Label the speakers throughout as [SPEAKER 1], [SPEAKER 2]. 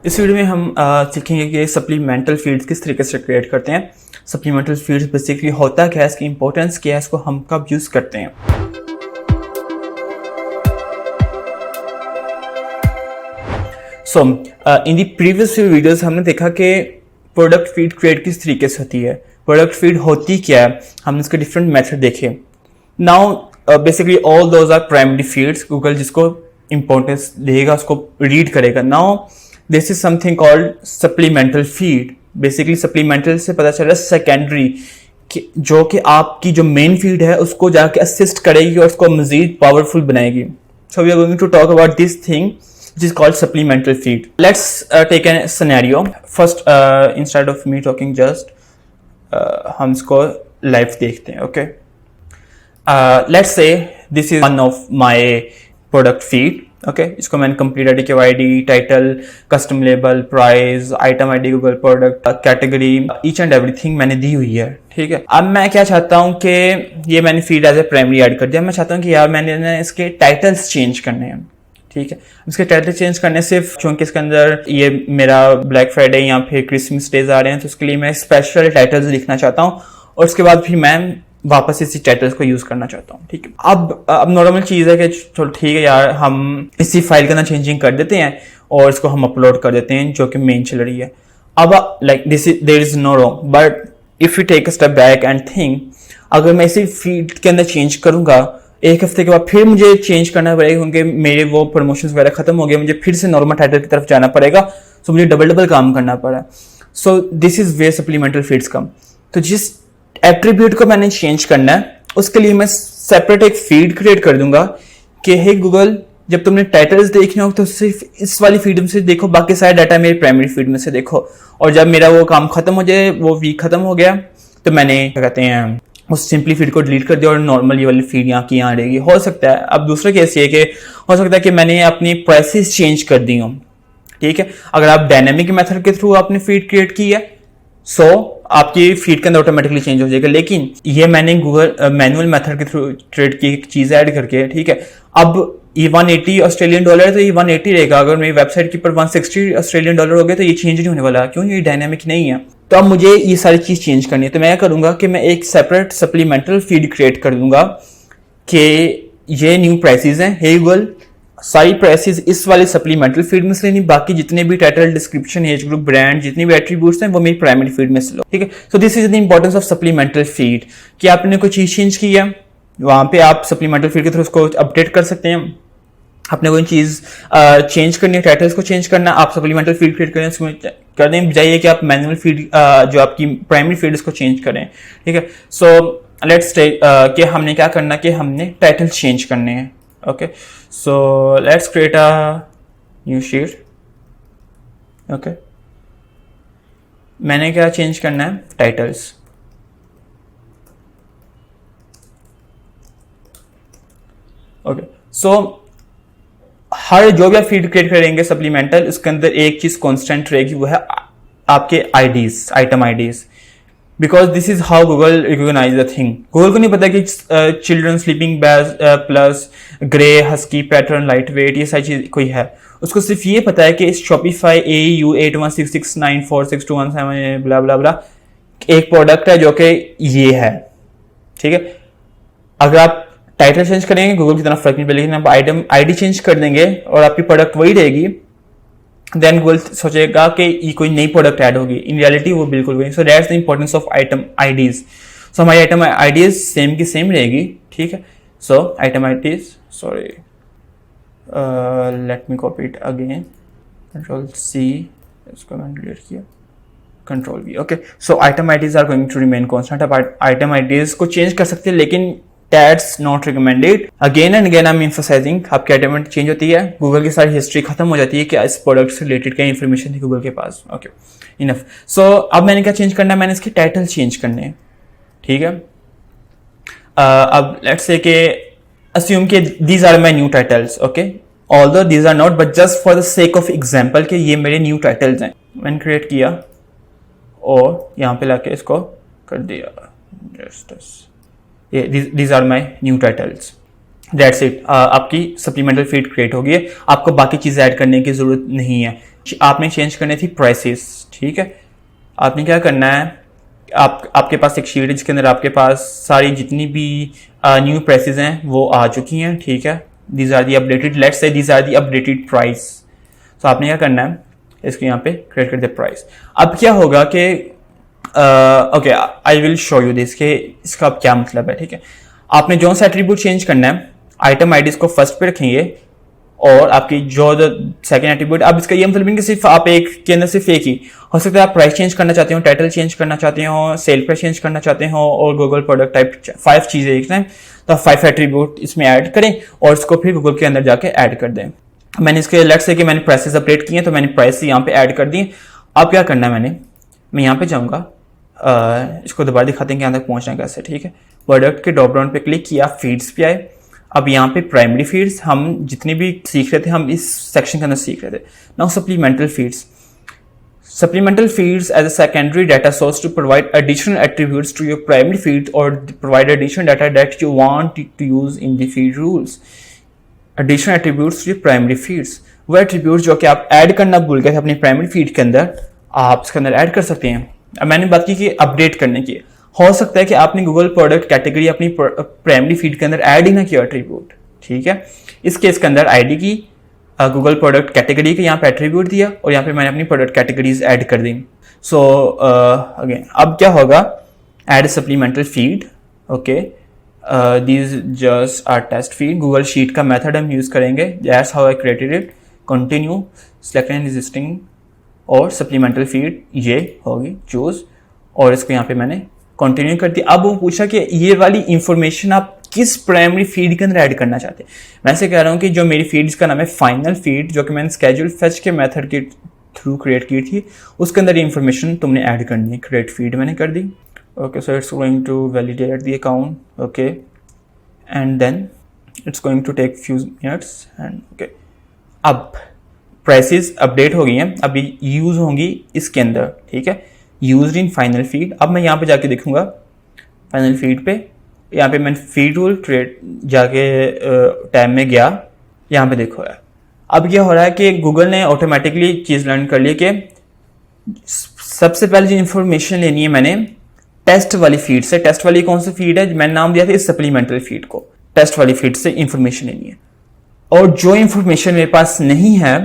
[SPEAKER 1] इस वीडियो में हम सीखेंगे कि सप्लीमेंटल फीड्स किस तरीके से क्रिएट करते हैं। सप्लीमेंटल फीड्स बेसिकली होता क्या है, इसकी इंपॉर्टेंस क्या है, इसको हम कब यूज़ करते हैं। सो इन दी प्रीवियस वीडियोस हमने देखा कि प्रोडक्ट फीड क्रिएट किस तरीके से होती है, प्रोडक्ट फीड होती क्या है, हमने इसके डिफरेंट मेथड देखे। Now basically all those are primary feeds. Google जिसको इंपॉर्टेंस देगा उसको रीड करेगा। Now this is something called supplemental feed. Basically supplemental से पता चला सेकेंडरी, जो कि आपकी जो मेन फीड है उसको जाके असिस्ट करेगी और उसको मजीद पावरफुल बनाएगी। So we are going to talk about this thing which is called supplemental feed. Let's take a scenario. First, instead of me talking just, हम इसको live देखते हैं, okay? Let's say this is one of my product feed, okay? इसको मैंने complete KYD, title, custom label, price, item ID, Google product, category, each and everything मैंने दी हुई है, ठीक है? अब मैं क्या चाहता हूँ कि ये मैंने feed as a primary add कर दिया। मैं चाहता हूँ कि यार मैंने इसके titles change करने हैं, ठीक है। इसके टाइटल चेंज करने से, क्योंकि इसके अंदर ये मेरा ब्लैक फ्राइडे या फिर क्रिसमस डेज आ रहे हैं, तो उसके लिए मैं स्पेशल टाइटल्स लिखना चाहता हूँ और उसके बाद फिर मैं वापस इसी टाइटल्स को यूज करना चाहता हूँ, ठीक है। अब नॉर्मल चीज है कि चलो ठीक है यार, हम इसी फाइल के अंदर चेंजिंग कर देते हैं और इसको हम अपलोड कर देते हैं, जो कि मेन चल रही है। अब like this is there is no wrong, but if you take a step back and think, अगर मैं इसी फील्ड के अंदर चेंज करूंगा, एक हफ्ते के बाद फिर मुझे चेंज करना पड़ेगा क्योंकि मेरे वो प्रमोशंस वगैरह खत्म हो गए, मुझे फिर से नॉर्मल टाइटल की तरफ जाना पड़ेगा। सो मुझे डबल काम करना पड़ा। So this is where supplemental feeds come. तो जिस एट्रीब्यूट को मैंने चेंज करना है उसके लिए मैं सेपरेट एक फीड क्रिएट कर दूंगा कि हे गूगल, जब तुमने टाइटल्स देखने हो तो सिर्फ इस वाली फीड में से देखो, बाकी सारा डाटा मेरे प्राइमरी फीड में से देखो। और जब मेरा वो काम खत्म हो जाए, वो वीक खत्म हो गया, तो मैंने क्या कहते हैं उस सिंपली फीड को डिलीट कर दिया और नॉर्मल ये वाली फीड यहाँ की यहाँ रहेगी। हो सकता है अब दूसरा केस ये कि हो सकता है कि मैंने अपनी प्राइसेस चेंज कर दी हूँ, ठीक है। अगर आप डायनेमिक मेथड के थ्रू आपने फीड क्रिएट की है, सो आपकी फीड के अंदर ऑटोमेटिकली चेंज हो जाएगा। लेकिन ये मैंने गूगल मैनुअल मेथड के थ्रू क्रिएट की एक चीज ऐड करके, ठीक है। अब ये 180 ऑस्ट्रेलियन डॉलर है तो ये 180 रहेगा। अगर मेरी वेबसाइट के ऊपर 160 ऑस्ट्रेलियन डॉलर हो गया तो ये चेंज नहीं होने वाला, क्यों? ये डायनेमिक नहीं है। तो अब मुझे ये सारी चीज चेंज करनी है, तो मैं क्या करूंगा कि मैं एक सेपरेट सप्लीमेंटल फीड क्रिएट कर दूंगा कि ये न्यू प्राइसेस हैं, हे गूगल सारी प्राइसेस इस वाले सप्लीमेंटल फीड में से लेनी, बाकी जितने भी title, description, age group, brand, जितने भी एट्रीब्यूट्स हैं वो मेरी प्राइमरी फीड में से लो, ठीक है। सो this is the importance of supplemental feed कि आपने कोई चीज चेंज की है, वहां पे आप सप्लीमेंटल फीड के थ्रू उसको अपडेट कर सकते हैं। आपने कोई चीज चेंज करनी है, टाइटल्स को चेंज करना, आप सप्लीमेंटल फीड क्रिएट करें, उसमें कर दें, बजाय कि आप मैनुअल फीड जो आपकी प्राइमरी फीड उसको चेंज करें, ठीक है। सो लेट्स टेक कि हमने क्या करना कि हमने टाइटल चेंज करने हैं, okay. So let's create a new sheet, okay. मैंने क्या चेंज करना है? Titles, okay. सो हर जो भी आप फीड क्रिएट करेंगे सप्लीमेंटल, उसके अंदर एक चीज कांस्टेंट रहेगी, वो है आपके IDs, item IDs, because this is how Google recognise the thing. Google को नहीं पता कि children sleeping bag plus grey husky pattern light weight ये सारी चीज कोई है। उसको सिर्फ ये पता है कि शॉपिफाई AU 8166946217 ब्ला ब्ला ब्ला एक प्रोडक्ट है जो कि ये है, ठीक है। अगर आप टाइटल चेंज करेंगे गूगल की तरफ फर्क नहीं पड़ेगा, लेकिन आप आइटम आईडी चेंज कर देंगे और आपकी प्रोडक्ट वही रहेगी, देन गूगल सोचेगा कि ये कोई नई प्रोडक्ट ऐड होगी। इन रियलिटी वो बिल्कुल वही। So that's the importance of item IDs. So हमारी आइटम आईडीज सेम की सेम रहेगी, ठीक है। So item IDs, sorry let me copy it again, Ctrl+C, इसको मैंने डिलीट किया, Ctrl+V, okay. So item IDs are going to remain constant. आप item IDs को चेंज कर सकते हैं, लेकिन that's not recommended. Again and again I'm emphasizing, आपकी आइटम चेंज होती है, गूगल की सारी हिस्ट्री खत्म हो जाती है कि इस प्रोडक्ट से रिलेटेड क्या इंफॉर्मेशन थी गूगल के पास, ओके इनफ। सो अब मैंने क्या चेंज करना है? मैंने इसके टाइटल चेंज करने हैं, ठीक है। अब लेट्स से कि assume कि these are my new titles, okay, although these are not, but just for the sake of example कि ये मेरे न्यू टाइटल्स हैं। मैंने क्रिएट किया और यहाँ पे लाके इसको कर दिया just these are my new titles, that's it। आपकी सप्लीमेंटल फीड क्रिएट होगी है, आपको बाकी चीजें ऐड करने की जरूरत नहीं है। आपने चेंज करनी थी प्राइसेस, ठीक है। आपने क्या करना है, आपके पास एक शीट है जिसके अंदर आपके पास सारी जितनी भी न्यू प्राइसेस हैं वो आ चुकी हैं, ठीक है। These are the updated, let's say these are the updated price. तो आपने क्या करना है, इसको यहाँ पे क्रिएट कर दे प्राइस। अब क्या होगा कि okay, I will show you this कि इसका अब क्या मतलब है, ठीक है। आपने जो सा एट्रीब्यूट चेंज करना है, आइटम आईडी को फर्स्ट पे रखेंगे और आपकी जो सेकंड एट्रीब्यूट, अब इसका ये मतलब नहीं कि सिर्फ आप एक के अंदर सिर्फ एक ही हो सकता है। आप प्राइस चेंज करना चाहते हो, टाइटल चेंज करना चाहते हो, सेल प्राइस चेंज करना चाहते हो और गूगल प्रोडक्ट टाइप 5 चीजें एक टाइम, तो 5 एट्रीब्यूट इसमें ऐड करें और इसको फिर गूगल के अंदर जाके ऐड कर दें। मैंने इसके लेट्स से कि मैंने प्राइसेस अपडेट किए तो मैंने प्राइस यहाँ पे ऐड कर दिए। अब क्या करना है, मैं यहाँ पे जाऊँगा, इसको दोबारा दिखाते हैं कि यहाँ तक पहुँचना कैसे, ठीक है। प्रोडक्ट के ड्रॉप डाउन पे क्लिक किया, फीड्स पे आए। अब यहाँ पे प्राइमरी फीड्स हम जितने भी सीख रहे थे, हम इस सेक्शन के अंदर सीख रहे थे। Now supplemental feeds, supplemental feeds as a secondary data source to provide additional attributes to your primary feed or provide additional data that you want to use in the feed rules. Additional attributes to your primary feeds, वो attributes जो कि आप add करना भूल गए थे अपनी primary feed के अंदर, आप इसके अंदर ऐड कर सकते हैं। अब मैंने बात की कि अपडेट करने की, हो सकता है कि आपने गूगल प्रोडक्ट कैटेगरी अपनी प्राइमरी फीड के अंदर ऐड ही ना किया एट्रीब्यूट, ठीक है। इस केस के अंदर आईडी की गूगल प्रोडक्ट कैटेगरी के यहाँ पे एट्रीब्यूट दिया और यहाँ पे मैंने अपनी प्रोडक्ट कैटेगरीज ऐड कर दी। सो अगेन अब क्या होगा, add supplemental feed, okay, these just are test feed. Google sheet का मेथड हम यूज करेंगे, that's how I created it. Continue, select an existing और सप्लीमेंटल फीड ये होगी चूज, और इसको यहाँ पे मैंने कंटिन्यू कर दिया। अब वो पूछा कि ये वाली इंफॉर्मेशन आप किस प्राइमरी फीड के अंदर ऐड करना चाहते हैं। मैं ऐसे कह रहा हूँ कि जो मेरी फीड का नाम है फाइनल फीड, जो कि मैंने स्केड्यूल फेच के मेथड के थ्रू क्रिएट की थी, उसके अंदर इंफॉर्मेशन तुमने ऐड करनी है। क्रिएट फीड मैंने कर दी, okay. So it's going to validate the account, okay, and then it's going to take few minutes and okay. अब प्राइसेस अपडेट हो गई हैं, अभी यूज होंगी इसके अंदर, ठीक है, यूज्ड इन फाइनल फीड। अब मैं यहाँ पे जाके देखूंगा फाइनल फीड पे, यहाँ पे मैंने फीड रूल क्रिएट जाके टैब में गया, यहाँ पे देखो है। अब क्या हो रहा है कि गूगल ने ऑटोमेटिकली चीज़ लर्न कर ली कि सबसे पहले जो इन्फॉर्मेशन लेनी है मैंने टेस्ट वाली फीड से। टेस्ट वाली कौन सी फीड है, मैंने नाम दिया था इस सप्लीमेंटल फीड को, टेस्ट वाली फीड से इंफॉर्मेशन लेनी है। और जो इंफॉर्मेशन मेरे पास नहीं है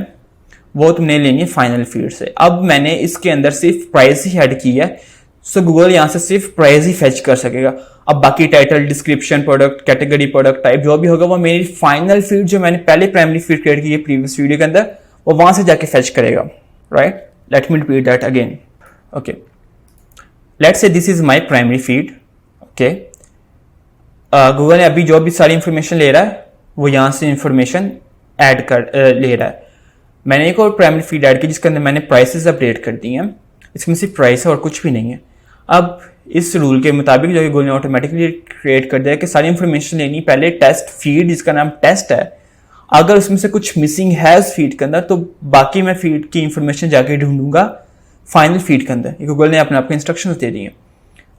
[SPEAKER 1] वो तुमने लेनी है फाइनल फीड से। अब मैंने इसके अंदर सिर्फ प्राइस ही ऐड की है, सो गूगल यहाँ से सिर्फ प्राइस ही फेच कर सकेगा। अब बाकी title, description, product category, product type जो भी होगा वो मेरी फाइनल फीड जो मैंने पहले प्राइमरी फीड क्रिएट की है प्रीवियस वीडियो के अंदर, वो वहां से जाके फेच करेगा, right. Let me repeat that again, okay. Let's say this is my primary feed, okay. Google ने अभी जो भी सारी इंफॉर्मेशन ले रहा है वो यहाँ से इंफॉर्मेशन ऐड कर ले रहा है। मैंने एक और प्राइमरी फीड ऐड की जिसके अंदर मैंने प्राइसेस अपडेट कर दी हैं, इसमें सिर्फ प्राइस है और कुछ भी नहीं है। अब इस रूल के मुताबिक जो कि गूगल ने ऑटोमेटिकली क्रिएट कर दिया कि सारी इंफॉर्मेशन लेनी पहले टेस्ट फीड जिसका नाम टेस्ट है, अगर उसमें से कुछ मिसिंग है उस फीड के अंदर तो बाकी मैं फीड की इंफॉर्मेशन जाके ढूंढूंगा फाइनल फीड के अंदर। गूगल ने अपने आपको इंस्ट्रक्शंस दे दी हैं।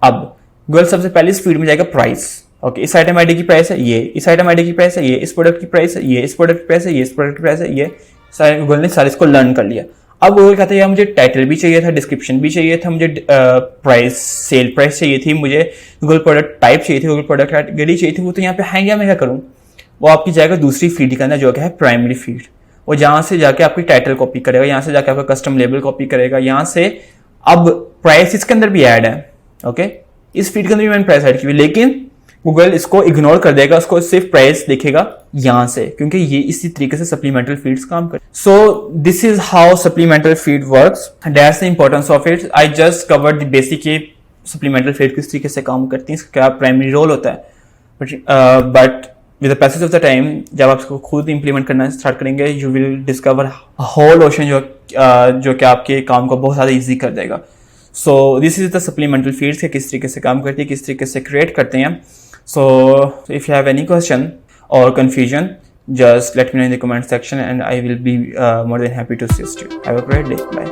[SPEAKER 1] अब गूगल सबसे पहले इस फीड में जाएगा प्राइस, ओके, इस आइटम आईडी की प्राइस है ये, इस आइटम आईडी की प्राइस है ये, इस प्रोडक्ट की प्राइस है ये, इस प्रोडक्ट की प्राइस है ये, इस प्रोडक्ट की प्राइस है ये, सारे गूगल ने सारे इसको लर्न कर लिया। अब गूगल कहता है यार मुझे टाइटल भी चाहिए था, डिस्क्रिप्शन भी चाहिए था, मुझे प्राइस, सेल प्राइस चाहिए थी, मुझे गूगल प्रोडक्ट टाइप चाहिए थी, गूगल प्रोडक्ट कैटेगरी चाहिए थी, वो तो यहाँ पे है या मैं क्या करूँ, वो आपकी जाएगा दूसरी फीड के अंदर जो कि है प्राइमरी फीड। वो जहाँ से जाके आपकी टाइटल कॉपी करेगा, यहाँ से जाके आपका कस्टम लेबल कॉपी करेगा, यहाँ से अब प्राइस इसके अंदर भी ऐड है, ओके। इस फीड के अंदर भी मैंने प्राइस ऐड की हुई, लेकिन गूगल इसको इग्नोर कर देगा, उसको सिर्फ प्राइस दिखेगा यहाँ से, क्योंकि ये इसी तरीके से सप्लीमेंटल फीड्स काम करते हैं। सो this is how supplemental feed works, that's the importance of it. I just covered the basic कि सप्लीमेंटल फीड किस तरीके से काम करती है, इसका क्या प्राइमरी रोल होता है, but with the passage of the time जब आप इसको खुद इंप्लीमेंट करना स्टार्ट करेंगे, you will discover whole ocean जो कि आपके काम को बहुत ज़्यादा ईजी कर देगा। सो this is the supplemental feeds के किस तरीके से काम करती है, किस तरीके से क्रिएट करते हैं। So if you have any question or confusion, just let me know in the comment section and I will be more than happy to assist you. Have a great day. Bye.